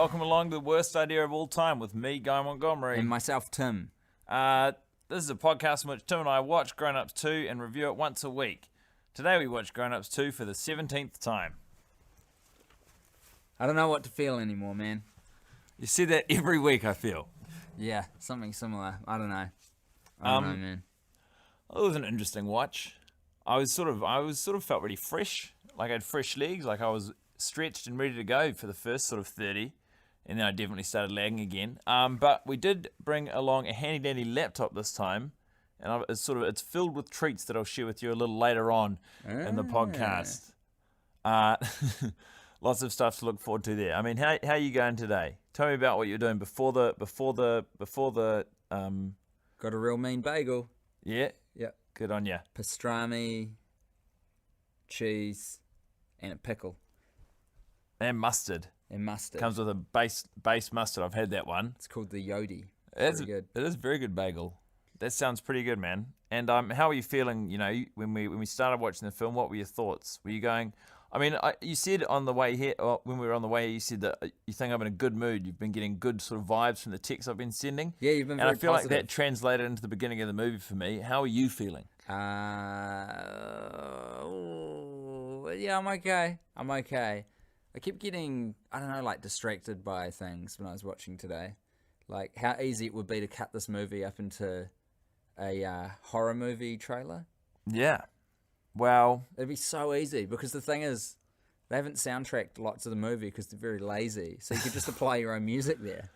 welcome along to The Worst Idea of All Time with me, Guy Montgomery. And myself, Tim. This is a podcast in which Tim and I watch Grown Ups 2 and review it once a week. Today we watch Grown Ups 2 for the 17th time. I don't know what to feel anymore, man. You see that every week, I feel. Yeah, something similar. I don't know. I don't know, man. It was an interesting watch. I was sort of felt really fresh, like I had fresh legs, like I was stretched and ready to go for the first sort of 30, and then I definitely started lagging again. But we did bring along a handy dandy laptop this time, and it's filled with treats that I'll share with you a little later on in the podcast. Lots of stuff to look forward to there. I mean, how are you going today? Tell me about what you're doing before the. Got a real mean bagel. Yeah. Yep. Good on you. Pastrami, cheese, and a pickle. And mustard. Comes with a base mustard. I've had that one. It's called the Yodi. It's good. It is a very good bagel. That sounds pretty good, man. And how are you feeling? You know, when we started watching the film, what were your thoughts? Were you going? I mean, you said on the way here, when we were on the way, you said that you think I'm in a good mood. You've been getting good sort of vibes from the texts I've been sending. Yeah, you've been very positive. And I feel like that translated into the beginning of the movie for me. How are you feeling? Yeah, I'm okay. I kept getting, I don't know, like distracted by things when I was watching today. Like how easy it would be to cut this movie up into a horror movie trailer. Yeah. Well, it'd be so easy because the thing is, they haven't soundtracked lots of the movie because they're very lazy. So you could just apply your own music there.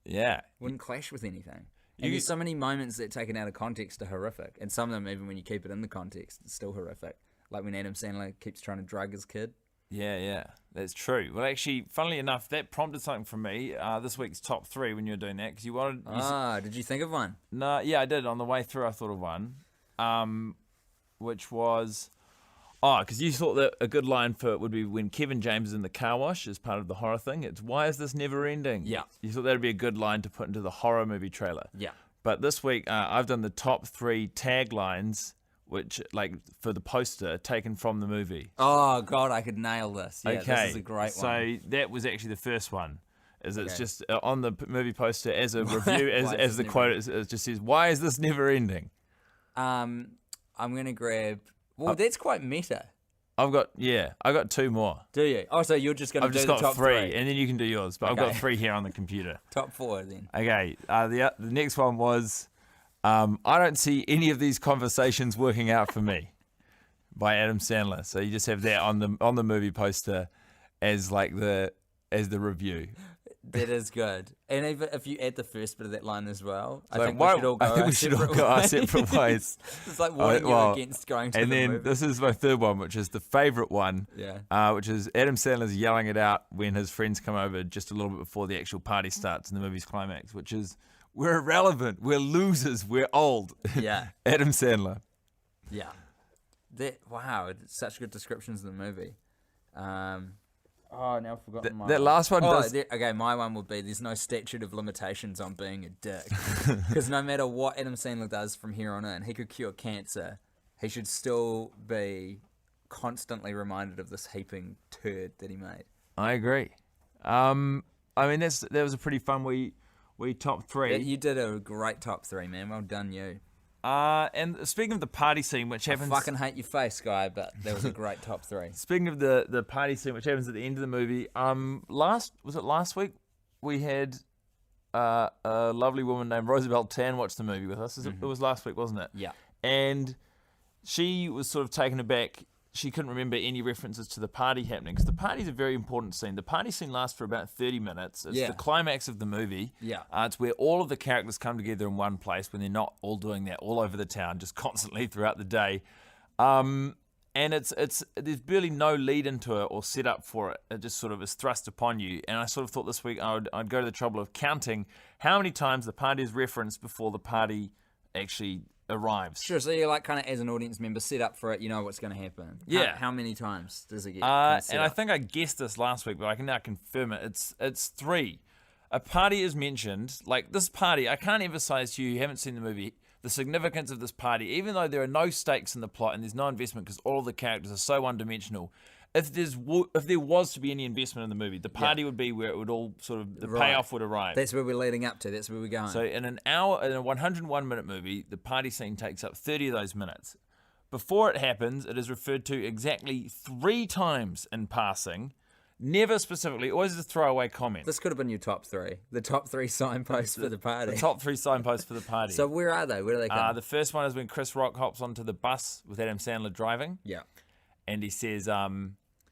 Yeah. Wouldn't clash with anything. And there's so many moments that taken out of context are horrific. And some of them, even when you keep it in the context, it's still horrific. Like when Adam Sandler keeps trying to drug his kid. Yeah, that's true. Well, actually, funnily enough, that prompted something from me. This week's top 3 when you were doing that, because you wanted. Did you think of one? No, yeah, I did. On the way through, I thought of one, which was, because you thought that a good line for it would be when Kevin James is in the car wash as part of the horror thing. It's why is this never ending? Yeah, you thought that'd be a good line to put into the horror movie trailer. Yeah, but this week I've done the top 3 taglines. Which, like, for the poster taken from the movie. Oh, God, I could nail this. Yeah, okay. This is a great one. So that was actually the first one. It's just on the movie poster as a review, as the quote, it just says, why is this never ending? I'm going to grab... Well, that's quite meta. I got 2 more. Do you? Oh, so you're just going to do the top 3? I've just got 3, and then you can do yours. But I've got 3 here on the computer. Top 4, then. Okay, the next one was... I don't see any of these conversations working out for me, by Adam Sandler. So you just have that on the movie poster as like the review. That is good. And even if you add the first bit of that line as well, I think we should all go our separate ways. It's like warning you against going to the movie. And then this is my third one, which is the favourite one. Yeah. Which is Adam Sandler's yelling it out when his friends come over just a little bit before the actual party starts in the movie's climax, which is, we're irrelevant, we're losers, we're old. Yeah. Adam Sandler. Yeah. Wow, such good descriptions in the movie. Now I've forgotten that last one does... Okay, my one would be, there's no statute of limitations on being a dick. Because no matter what Adam Sandler does from here on in, he could cure cancer. He should still be constantly reminded of this heaping turd that he made. I agree. I mean, that was a pretty fun We top 3. Yeah, you did a great top 3, man. Well done, you. And speaking of the party scene, which happens... I fucking hate your face, guy, but that was a great top 3. Speaking of the party scene, which happens at the end of the movie, last week? We had a lovely woman named Roosevelt Tan watch the movie with us. It was last week, wasn't it? Yeah. And she was sort of taken aback. She couldn't remember any references to the party happening, because the party's a very important scene. The party scene lasts for about 30 minutes. It's the climax of the movie. Yeah. It's where all of the characters come together in one place when they're not all doing that all over the town, just constantly throughout the day. And there's barely no lead into it or set up for it. It just sort of is thrust upon you. And I sort of thought this week I'd go to the trouble of counting how many times the party is referenced before the party actually arrives. Sure, so you're like kind of, as an audience member, set up for it, you know what's going to happen. Yeah. How many times does it get and I think I guessed this last week, but I can now confirm it. It's 3. A party is mentioned. Like, this party, I can't emphasize to you who haven't seen the movie, the significance of this party, even though there are no stakes in the plot and there's no investment because all of the characters are so one-dimensional. if there was to be any investment in the movie, the party would be where it would all sort of the payoff would arrive. That's where we're leading up to. That's where we're going. So in a 101-minute movie, the party scene takes up 30 of those minutes. Before it happens, it is referred to exactly 3 times in passing, never specifically, always a throwaway comment. This could have been your top 3. The top 3 signposts for the party. The top 3 signposts for the party. So where are they? Where do they come? The first one is when Chris Rock hops onto the bus with Adam Sandler driving. Yeah. And he says, you know,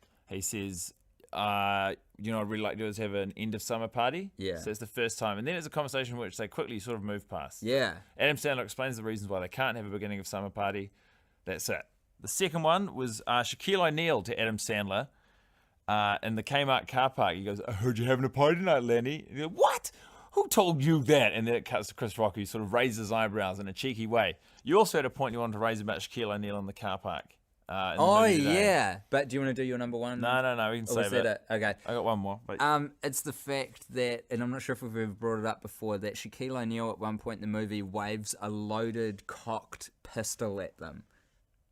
I'd really like to do is have an end of summer party. Yeah. So it's the first time. And then it's a conversation which they quickly sort of move past. Yeah. Adam Sandler explains the reasons why they can't have a beginning of summer party. That's it. The second one was Shaquille O'Neal to Adam Sandler in the Kmart car park. He goes, I heard you having a party tonight, Lenny. And he goes, what? Who told you that? And then it cuts to Chris Rock, who sort of raises his eyebrows in a cheeky way. You also had a point you wanted to raise about Shaquille O'Neal in the car park. Oh yeah, but do you want to do your number one? No, we can save it. Okay, I got one more. But... it's the fact that, and I'm not sure if we've ever brought it up before, that Shaquille O'Neal at one point in the movie waves a loaded, cocked pistol at them,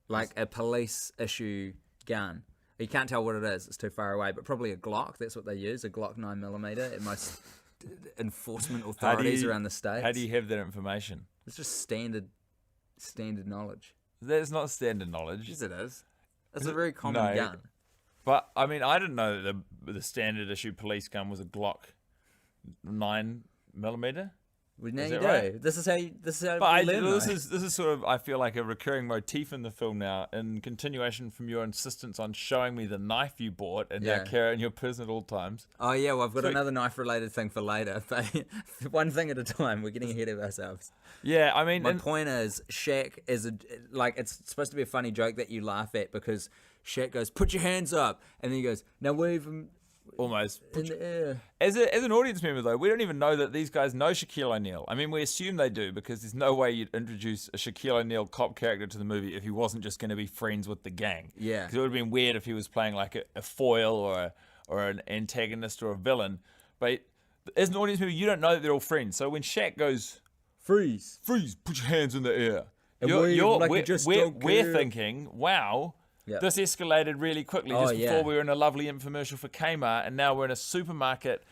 like a police issue gun. You can't tell what it is; it's too far away. But probably a Glock. That's what they use, a Glock 9mm at most enforcement authorities around the states. How do you have that information? It's just standard knowledge. That's not standard knowledge. Yes, it is. It's a very common gun. But, I mean, I didn't know that the standard issue police gun was a Glock 9mm. Well, now Is you that do. right? This is how you learn. This is sort of, I feel like, a recurring motif in the film now, in continuation from your insistence on showing me the knife you bought and now carry it in your purse at all times. Oh yeah, well I've got another knife-related thing for later, but one thing at a time. We're getting ahead of ourselves. Yeah, I mean, my point is, Shaq is it's supposed to be a funny joke that you laugh at because Shaq goes, "Put your hands up," and then he goes, "Now wave them." Almost. In the air. As an audience member, though, we don't even know that these guys know Shaquille O'Neal. I mean, we assume they do because there's no way you'd introduce a Shaquille O'Neal cop character to the movie if he wasn't just going to be friends with the gang. Yeah. Because it would have been weird if he was playing like a foil or an antagonist or a villain. But as an audience member, you don't know that they're all friends. So when Shaq goes, freeze, put your hands in the air, we're thinking, wow. Yep. This escalated really quickly just before we were in a lovely infomercial for Kmart, and now we're in a supermarket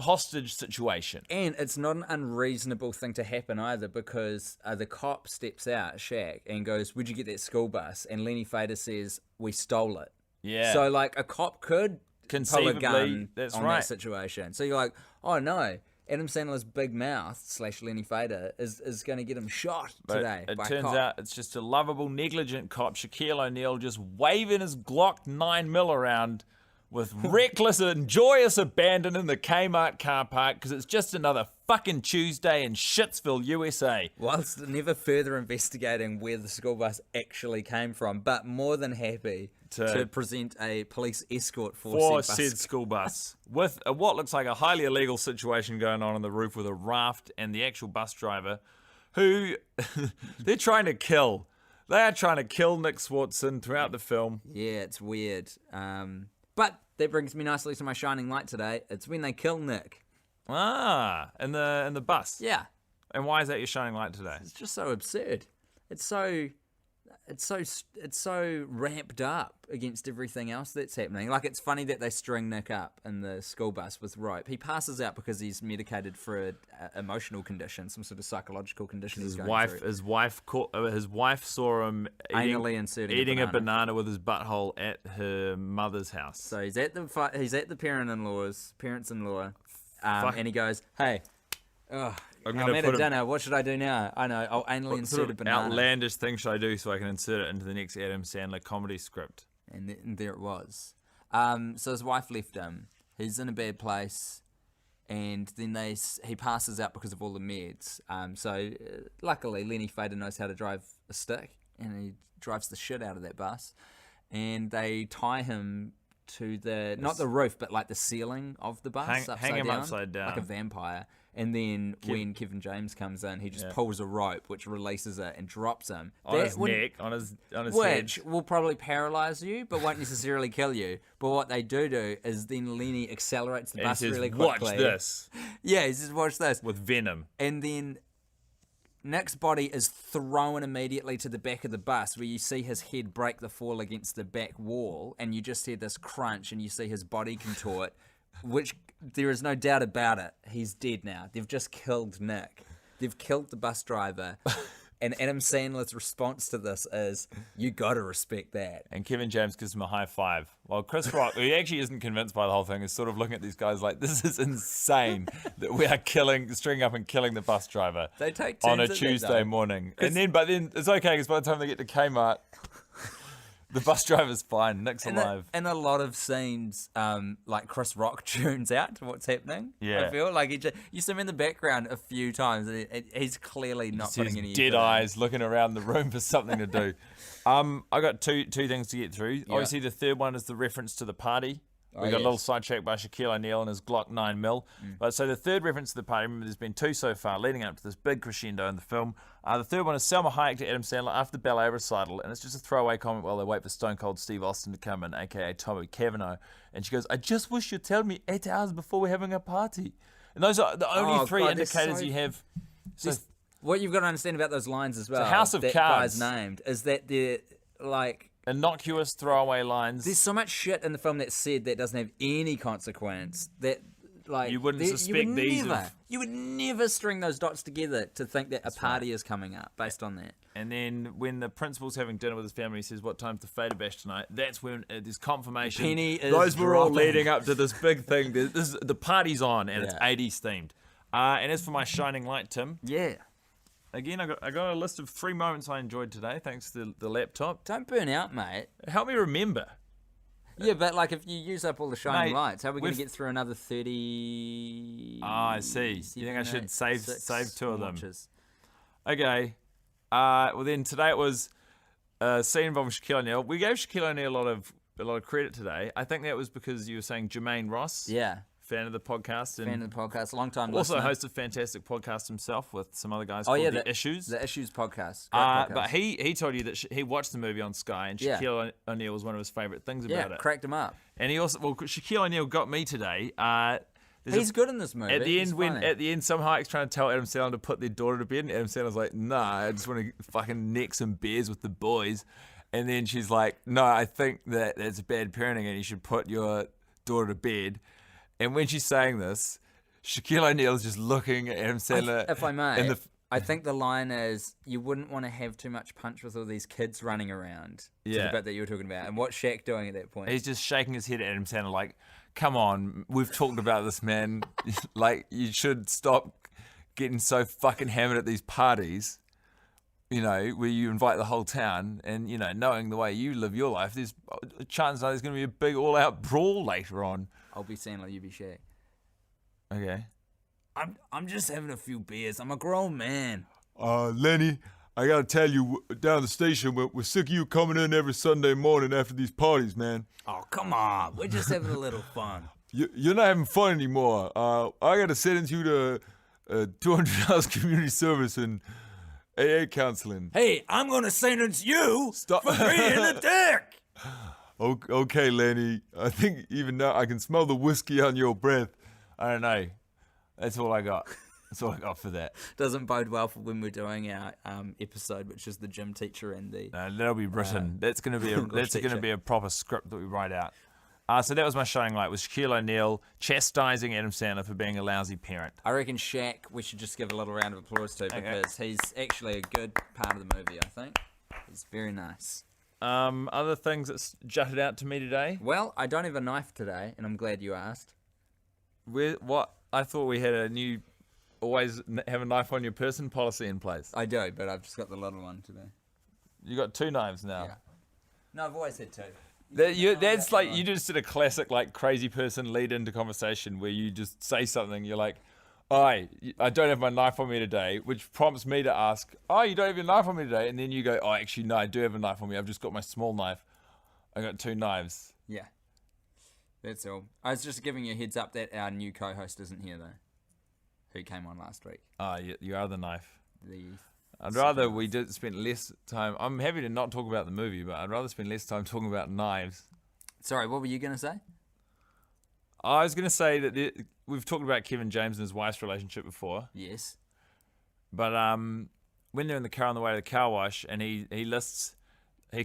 hostage situation. And it's not an unreasonable thing to happen either, because the cop steps out, Shaq, and goes, "Where'd you get that school bus?" And Lenny Fader says, "We stole it." Yeah. So like a cop could pull a gun on that situation. So you're like, oh no. Adam Sandler's big mouth / Lenny Fader is going to get him shot today. It turns out it's just a lovable, negligent cop, Shaquille O'Neal, just waving his Glock 9mm around with reckless and joyous abandon in the Kmart car park because it's just another fucking Tuesday in Shitsville, USA. Whilst never further investigating where the school bus actually came from, but more than happy to present a police escort for said school bus with what looks like a highly illegal situation going on the roof with a raft and the actual bus driver who they're trying to kill. They are trying to kill Nick Swartzen throughout the film. Yeah, it's weird. But that brings me nicely to my shining light today. It's when they kill Nick. In the bus. Yeah. And why is that your shining light today? It's just so absurd. It's so ramped up against everything else that's happening. Like, it's funny that they string Nick up in the school bus with rope. He passes out because he's medicated for an emotional condition, some sort of psychological condition. His wife saw him eating a banana with his butthole at her mother's house. So he's at the parents-in-law, and he goes, "Hey, I'm at a dinner. What should I do now? I know. I'll anally insert a banana. Outlandish thing should I do so I can insert it into the next Adam Sandler comedy script?" And there it was. So his wife left him. He's in a bad place, and then he passes out because of all the meds. Luckily, Lenny Fader knows how to drive a stick, and he drives the shit out of that bus. And they tie him to not the roof, but like the ceiling of the bus, hang him upside down like a vampire. And then when Kevin James comes in, he just pulls a rope, which releases it and drops him. On his neck, on his head. Which will probably paralyze you, but won't necessarily kill you. But what they do is then Lenny accelerates the bus really quickly. Watch this. Yeah, he says, "Watch this." With venom. And then Nick's body is thrown immediately to the back of the bus, where you see his head break the fall against the back wall, and you just hear this crunch, and you see his body contort, which there is no doubt about it. He's dead now. They've just killed Nick. They've killed the bus driver. And Adam Sandler's response to this is, you gotta respect that. And Kevin James gives him a high five. While Chris Rock, who actually isn't convinced by the whole thing, is sort of looking at these guys like, this is insane that we are stringing up and killing the bus driver They take on a turns at that, Tuesday though. morning. But then it's okay, because by the time they get to Kmart, the bus driver's fine. Nick's alive. In a lot of scenes, like Chris Rock tunes out to what's happening. Yeah. I feel like you see him in the background a few times. And he's clearly not putting any dead effort in. eyes looking around the room for something to do. I got two things to get through. Obviously, the third one is the reference to the party. We got a little sidetracked by Shaquille O'Neal and his Glock 9mm. But so the third reference to the party, remember, there's been two so far, leading up to this big crescendo in the film. The third one is Selma Hayek to Adam Sandler after the ballet recital, and it's just a throwaway comment while they wait for Stone Cold Steve Austin to come in, aka Tommy Cavanaugh. And she goes, "I just wish you'd tell me 8 hours before we're having a party." And those are the only three indicators you have. So What you've got to understand about those lines as well, House of that Cards. guy's named, is that they're like... innocuous throwaway lines. There's so much shit in the film that's said that doesn't have any consequence that, like, You wouldn't suspect these you would never string those dots together to think that a party is coming up based on that. And then when the principal's having dinner with his family, he says, "What time's the Fader Bash tonight?" That's when there's confirmation. The penny is Those were all dropping. leading up to this big thing. The party's on, and it's 80s themed. And as for my shining light, Tim, Yeah. again, I got a list of 3 moments I enjoyed today, thanks to the laptop. Don't burn out, mate. Help me remember. Yeah, but like if you use up all the shining Mate, lights, how are we going to we've- get through another 30? I see. You think I should save 2 of them? watches? Okay. Well, then today it was a scene involving Shaquille O'Neal. We gave Shaquille O'Neal a lot of credit today. I think that was because you were saying Jermaine Ross, Yeah. fan of the podcast, and Fan of the podcast, long time also listener. hosts a fantastic podcast himself with some other guys Oh called yeah, The Issues. The Issues podcast. Great podcast. But he told you that he watched the movie on Sky, and Yeah. Shaquille O'Neal was one of his favourite things yeah, about it. cracked him up. And he also, Shaquille O'Neal got me today. He's good in this movie. At the He's end, funny. some hikes trying to tell Adam Sandler to put their daughter to bed, and Adam Sandler's like, "Nah, I just want to fucking neck some beers with the boys." And then she's like, "No, I think that's bad parenting, and you should put your daughter to bed." And when she's saying this, Shaquille O'Neal is just looking at Adam Sandler. If I may, and I think the line is, you wouldn't want to have too much punch with all these kids running around. To Yeah. the bit that you were talking about. And what's Shaq doing at that point? he's just shaking his head at Adam Sandler like, "Come on, we've talked about this, man. Like, you should stop getting so fucking hammered at these parties, you know, where you invite the whole town, and, you know, knowing the way you live your life, there's a chance that there's going to be a big all-out brawl later on." I'll be Sandler, you be Shaq. Okay. I'm just having a few beers. I'm a grown man. Lenny, I gotta tell you, down at the station, we're sick of you coming in every Sunday morning after these parties, man. Oh, come on. We're just having a little fun. You're not having fun anymore. I gotta sentence you to $200 community service and AA counseling. Hey, I'm going to sentence you Stop. for being a dick. Okay, Lenny. I think even now I can smell the whiskey on your breath. I don't know. That's all I got. That's all I got for that. Doesn't bode well for when we're doing our episode, which is the gym teacher and the... That'll be written. That's going to be English going to teacher. be a proper script that we write out. So that was my shining light. Was Shaquille O'Neal chastising Adam Sandler for being a lousy parent? I reckon Shaq, we should just give a little round of applause to because he's actually a good part of the movie, I think. He's very nice. Other things that's jutted out to me today. Well, I don't have a knife today, and I'm glad you asked. What I thought we had a new always have a knife on your person policy in place. I do, but I've just got the little one today. You got 2 knives now. Yeah. No, I've always had two. That's like you just did a classic like crazy person lead into conversation where you just say something. You're like, I don't have my knife on me today, which prompts me to ask, "Oh, you don't have your knife on me today?" And then you go, "Oh, actually, no, I do have a knife on me. I've just got my small knife. I got 2 knives." Yeah. That's all. I was just giving you a heads up that our new co-host isn't here, though. Who came on last week. You are the knife. The I'd rather we did spend less time. I'm happy to not talk about the movie, but I'd rather spend less time talking about knives. Sorry, what were you going to say? I was going to say that we've talked about Kevin James and his wife's relationship before, Yes. but when they're in the car on the way to the car wash, and he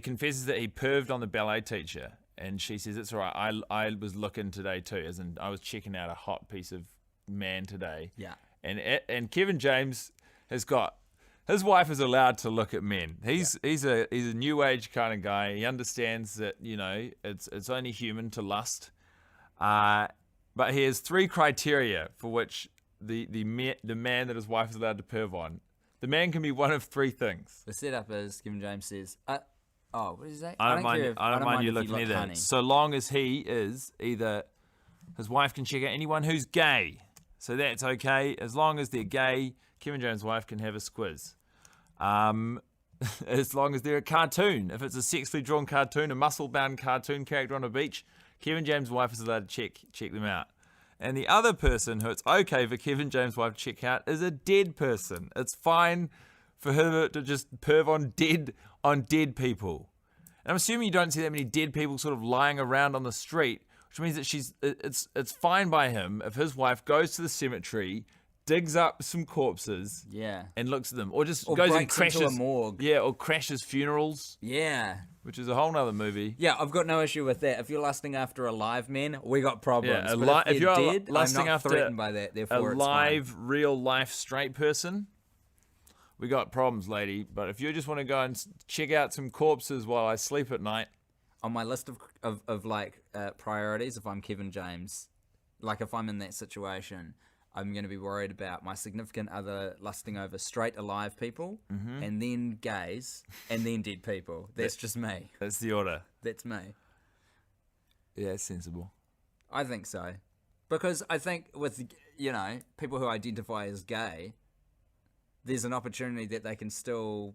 confesses that he perved on the ballet teacher, and she says, it's all right, I was looking today too, as in I was checking out a hot piece of man today. Yeah. And Kevin James has got, his wife is allowed to look at men. He's a new age kind of guy. He understands that, you know, it's only human to lust. But he has 3 criteria for which the man that his wife is allowed to perv on. The man can be one of 3 things. The setup is Kevin James says, what is that? I don't mind you looking either. honey. So long as he is either, his wife can check out anyone who's gay. So that's okay. As long as they're gay, Kevin James' wife can have a squiz. As long as they're a cartoon. If it's a sexually drawn cartoon, a muscle-bound cartoon character on a beach, Kevin James' wife is allowed to check them out. And the other person who it's okay for Kevin James' wife to check out is a dead person. It's fine for her to just perv on dead people. And I'm assuming you don't see that many dead people sort of lying around on the street, which means that it's fine by him if his wife goes to the cemetery, digs up some corpses, and looks at them, or goes and crashes into a morgue. or crashes funerals, which is a whole nother movie. Yeah, I've got no issue with that. If you're lusting after alive men, we got problems. Yeah, but if you're dead, lusting I'm not after threatened by that. Therefore, a live, real life straight person, we got problems, lady. But if you just want to go and check out some corpses while I sleep at night, on my list of priorities, if I'm Kevin James, like if I'm in that situation, I'm going to be worried about my significant other lusting over straight alive people, and then gays, and then dead people. That's just me. That's the order. That's me. Yeah, it's sensible. I think so. Because I think with, people who identify as gay, there's an opportunity that they can still...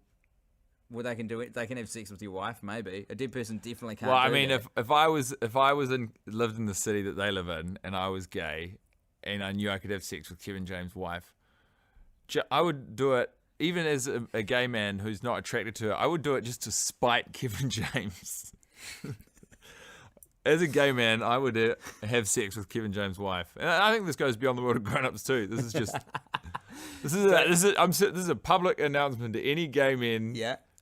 Well, they can do it. They can have sex with your wife, maybe. A dead person definitely can't. Well, I mean, if I lived in the city that they live in, and I was gay, and I knew I could have sex with Kevin James' wife, I would do it. Even as a gay man who's not attracted to her, I would do it just to spite Kevin James. As a gay man, I would have sex with Kevin James' wife, and I think this goes beyond the world of grown-ups too. This is just. This is a public announcement to any gay men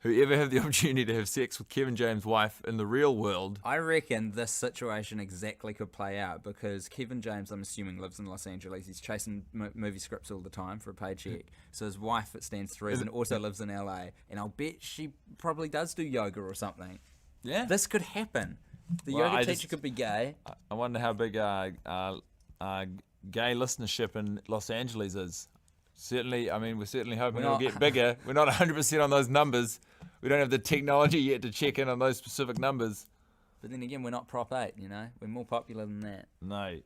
who ever have the opportunity to have sex with Kevin James' wife in the real world. I reckon this situation exactly could play out because Kevin James, I'm assuming, lives in Los Angeles. He's chasing movie scripts all the time for a paycheck. So his wife, it stands to reason, also lives in LA. And I'll bet she probably does do yoga or something. Yeah. This could happen. The yoga teacher could be gay. I wonder how big gay listenership in Los Angeles is. Certainly, I mean, we're certainly hoping it'll get bigger. We're not 100% on those numbers. We don't have the technology yet to check in on those specific numbers. But then again, we're not Prop 8, We're more popular than that. No.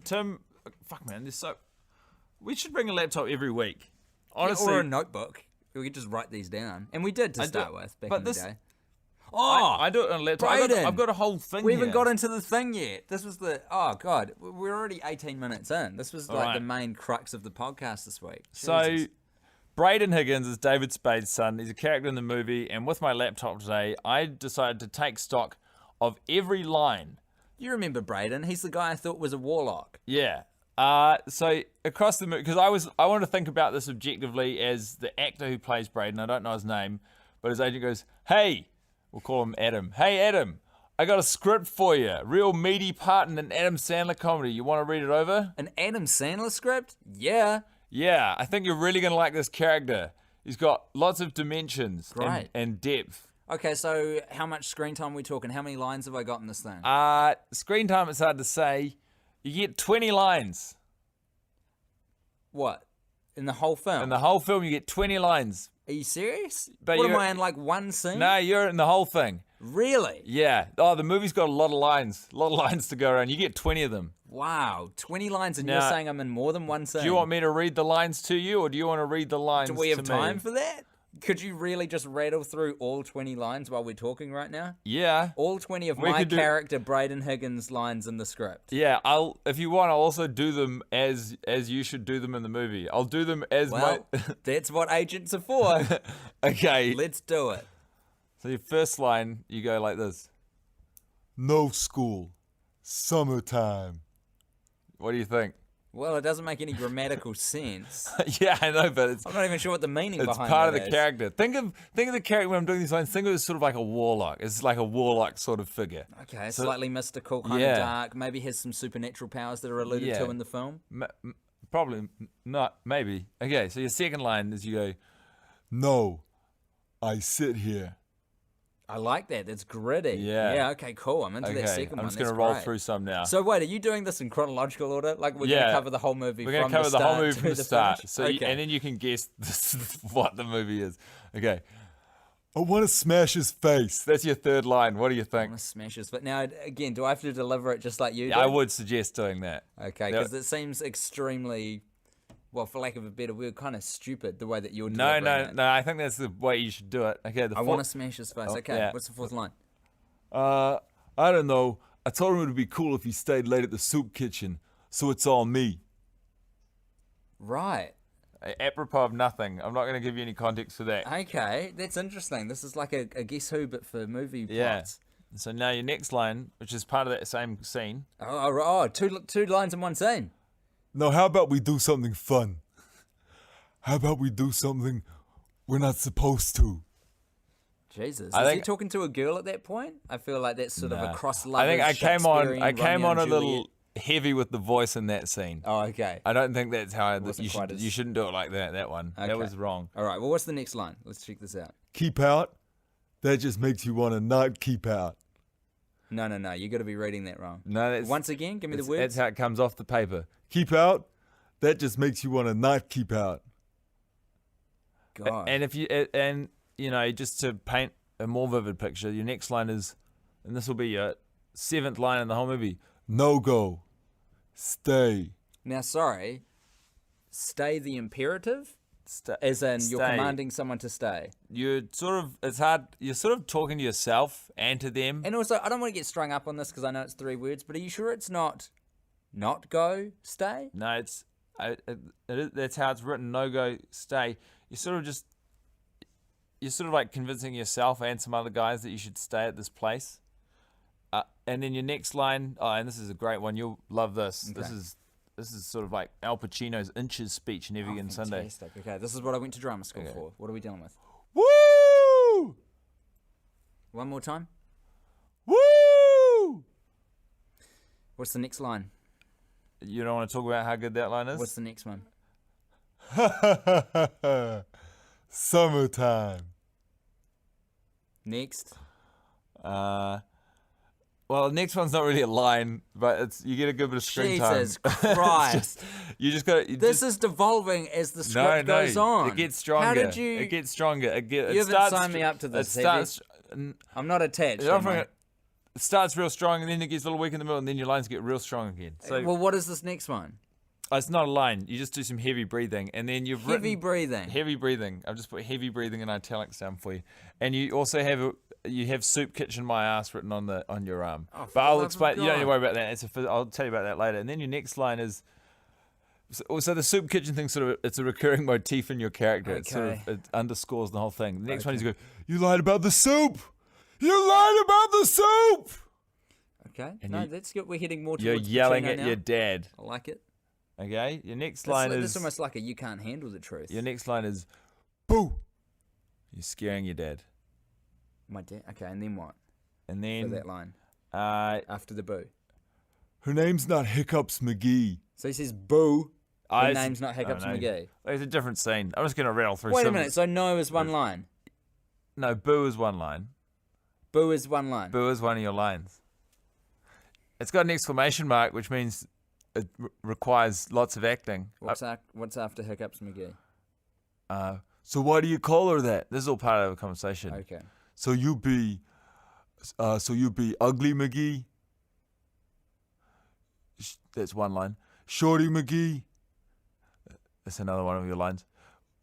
Tim, fuck, man, we should bring a laptop every week. Honestly. Or a notebook. We could just write these down. And we did to start with back in the day. I do it on a laptop. I've got a whole thing We haven't got into the thing yet. This was God, we're already 18 minutes in. This was the main crux of the podcast this week. So, Jesus. Braden Higgins is David Spade's son. He's a character in the movie. And with my laptop today, I decided to take stock of every line. You remember Braden? He's the guy I thought was a warlock. Yeah. So across the movie, because I wanted to think about this objectively as the actor who plays Braden. I don't know his name, but his agent goes, "Hey." We'll call him Adam. "Hey, Adam, I got a script for you. Real meaty part in an Adam Sandler comedy. You want to read it over?" An Adam Sandler script? Yeah. Yeah, I think you're really going to like this character. He's got lots of dimensions and depth. Okay, so how much screen time are we talking? How many lines have I got in this thing? Screen time, it's hard to say. You get 20 lines. What? In the whole film? In the whole film, you get 20 lines. Are you serious? But what am I in, like one scene? No, you're in the whole thing. Really? Yeah. Oh, the movie's got a lot of lines. A lot of lines to go around. You get 20 of them. Wow. 20 lines and you're saying I'm in more than one scene? Do you want me to read the lines to you, or do you want to read the lines to me? Do we have time for that? Could you really just rattle through all 20 lines while we're talking right now? Yeah. All 20 of my character, Braden Higgins, lines in the script. Yeah, if you want, I'll also do them as you should do them in the movie. I'll do them as that's what agents are for. Okay. Let's do it. So your first line, you go like this. "No school. Summertime." What do you think? Well, it doesn't make any grammatical sense. Yeah, I know, but I'm not even sure what the meaning it's behind part of that the is. character. Think of the character when I'm doing these lines. Think of it as sort of like a warlock. It's like a warlock sort of figure. Okay, So- slightly mystical, kind Yeah. of dark. Maybe has some supernatural powers that are alluded to Yeah. in the film. Probably not. Maybe. Okay, so your second line is you go, No, I sit here. I like that. That's gritty. Yeah. Yeah. Okay. Cool. I'm into okay, that second I'm one. just going to That's roll great. through some now. So wait, are you doing this in chronological order? Like we're going Yeah. to cover the whole movie We're from going to cover the whole start movie to from the start. finish? So Okay. and then you can guess what the movie is. Okay, I want to smash his face. that's your third line. What do you I think? want to smash this. But now, again, do I have to deliver it just like you did? I would suggest doing that. Okay, Yeah. because it seems extremely, well, for lack of a better word, kind of stupid the way that you're No, delivering it. no. I think that's the way you should do it. Okay, I want to smash his face. Oh, Okay, yeah. what's the fourth line? I don't know. I told him it would be cool if he stayed late at the soup kitchen, so it's all me. Right. apropos of nothing. I'm not going to give you any context for that. Okay, that's interesting. This is like a Guess Who, but for movie Yeah. plots. So now your next line, which is part of that same scene. Two lines in one scene. Now, how about we do something fun? How about we do something we're not supposed to? Jesus, I is he think- talking to a girl at that point? I feel like that's sort of a Nah. cross I lovers. think I came on Shakespearean a Romeo and little Juliet. heavy with the voice in that scene. Oh, okay. I don't think that's how Wasn't you quite should as- you shouldn't do it like that. That one. Okay. That was wrong. All right. Well, what's the next line? Let's check this out. Keep out? That just makes you want to not keep out. No. You got to be reading that wrong. No, that's Once again, give me the that's, words. that's how it comes off the paper. Keep out? That just makes you want to not keep out. God. And if you and you know, just to paint a more vivid picture, your next line is, and this will be your seventh line in the whole movie. No go. Stay. Now, sorry. Stay the imperative, as in you're Stay. commanding someone to stay. You're sort of it's hard. You're sort of talking to yourself and to them. And also, I don't want to get strung up on this because I know it's 3 words, but are you sure it's not go, stay? No, that's how it's written. No go, stay. You're sort of like convincing yourself and some other guys that you should stay at this place. And then your next line, and this is a great one. You'll love this. Okay. This is sort of like Al Pacino's Inches speech in Every Given Sunday. Fantastic. Okay, this is what I went to drama school Okay. for. What are we dealing with? Woo! One more time. Woo! What's the next line? You don't want to talk about how good that line is? What's the next one? Summertime. Next. Well, the next one's not really a line, but it's you get a good bit of screen time. Jesus Christ. You just got to. This is devolving as the script goes on. It gets stronger. How did you... It gets stronger. You haven't signed me up to this, It have you? starts. I'm not attached. It am often- I? it starts real strong, and then it gets a little weak in the middle, and then your lines get real strong again. So Well, what is this next one? it's not a line. You just do some heavy breathing, and then you've Heavy written breathing. heavy breathing. I've just put heavy breathing in italics down for you, and you also have soup kitchen my ass written on your arm. Oh, for but the I'll love of explain. You don't need to God. worry about that. I'll tell you about that later. And then your next line is. So the soup kitchen thing it's a recurring motif in your character. Okay. It underscores the whole thing. The next one is you go, You lied about the soup. You lied about the soup. Okay. And No, you- that's good. We're heading more you're towards yelling Pacino at now. your dad. I like it. Okay, your next That's, line that's is almost like a you can't handle the truth. your next line is Boo. you're scaring your dad, My dad. Okay, and then what? and For then that line. after After the boo. Her name's not Hiccups McGee. So he says boo. Her it's- name's not Hiccups I don't know. McGee. It's a different scene. I'm just gonna rattle through. Wait a some- minute. So no is one line. No, boo is one line. Boo is one line. Boo is one of your lines. It's got an exclamation mark, which means it requires lots of acting. What's after Hiccups McGee? So why do you call her that? This is all part of the conversation. Okay. So you be Ugly McGee. That's one line. Shorty McGee. That's another one of your lines.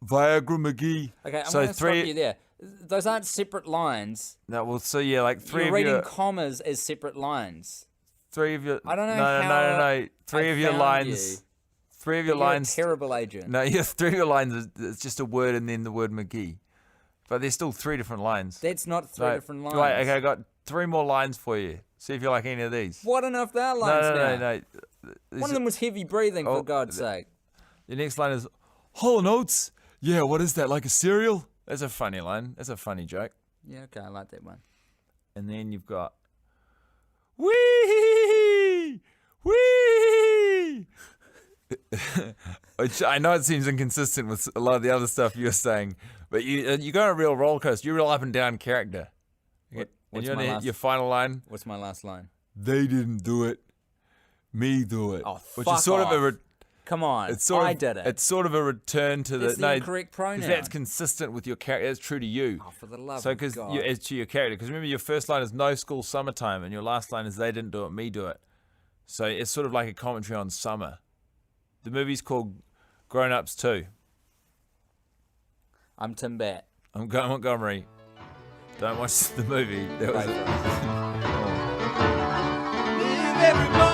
Viagra McGee. Okay, I'm So going to stop three- you there. Those aren't separate lines. No, well, so yeah, like three You're of reading your commas as separate lines. three of your. I don't know No, how no. Three I of your found lines. you. Three of your You're lines. a terrible agent. No, yeah, three of your lines is it's just a word and then the word McGee, but there's still 3 different lines. That's not three Right, different lines. Right, okay, I got 3 more lines for you. See if you like any of these. What on earth are lines now? No. One of them was heavy breathing, for God's sake. The next line is, Hall & Oates? Yeah, what is that, like a cereal? that's a funny line. That's a funny joke. Yeah, okay, I like that one. And then you've got, Wee! Wee! which I know it seems inconsistent with a lot of the other stuff you're saying, but you go on a real roller coaster. You're a real up and down character. And what's you're my gonna hit last- your final line, What's my last line? They didn't do it. Me do it. Oh, which fuck is sort off. of a Come on, it's sort I of did it. It's sort of a return to That's the the incorrect pronoun. That's consistent with your character. That's true to you. Oh, for the love So of because God. it's to your character. Because remember, your first line is no school summertime, and your last line is they didn't do it, me do it. So it's sort of like a commentary on summer. The movie's called Grown Ups 2. I'm Tim Bat. I'm going Montgomery. Don't watch the movie. That was Right, it. bro. Leave everybody